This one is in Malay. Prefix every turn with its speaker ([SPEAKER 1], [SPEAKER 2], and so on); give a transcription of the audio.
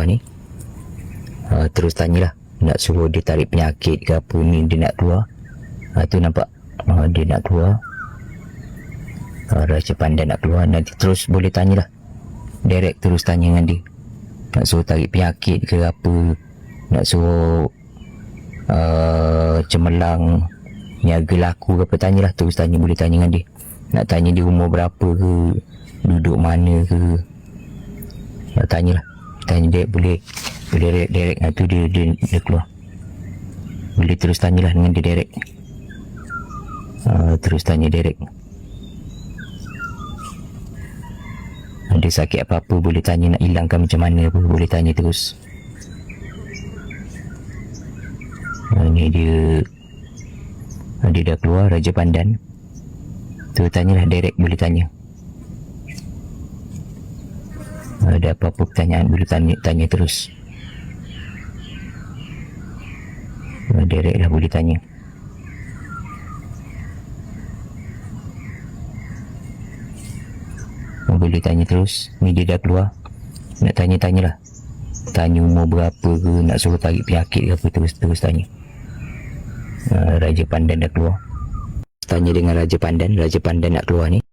[SPEAKER 1] ni. Terus tanyalah, nak suruh dia tarik penyakit ke apa ni, dia nak keluar. Tu nampak dia nak keluar. Raja Pandan nak keluar. Nanti terus boleh tanyalah, direct terus tanya dengan dia, nak suruh tarik penyakit ke apa, nak suruh cemerlang niaga laku ke apa, tanyalah, terus tanya, boleh tanya dengan dia. Nak tanya dia umur berapa ke, duduk mana ke, tanyalah, tanya dia, boleh direct. Tu dia keluar, boleh terus tanyalah dengan dia direct. Terus tanya direct. Dia sakit apa-apa boleh tanya, nak hilangkan macam mana apa, boleh tanya terus. Ni dia dah keluar, Raja Pandan. Tu tanyalah direct, boleh tanya. Ada apa-apa pertanyaan boleh tanya terus. Direct lah, boleh tanya. Boleh tanya terus. Ni dia dah keluar, nak tanya-tanyalah, tanya umur berapa ke, nak suruh tarik penyakit ke apa, terus tanya. Raja Pandan dah keluar, tanya dengan Raja Pandan. Raja Pandan nak keluar ni.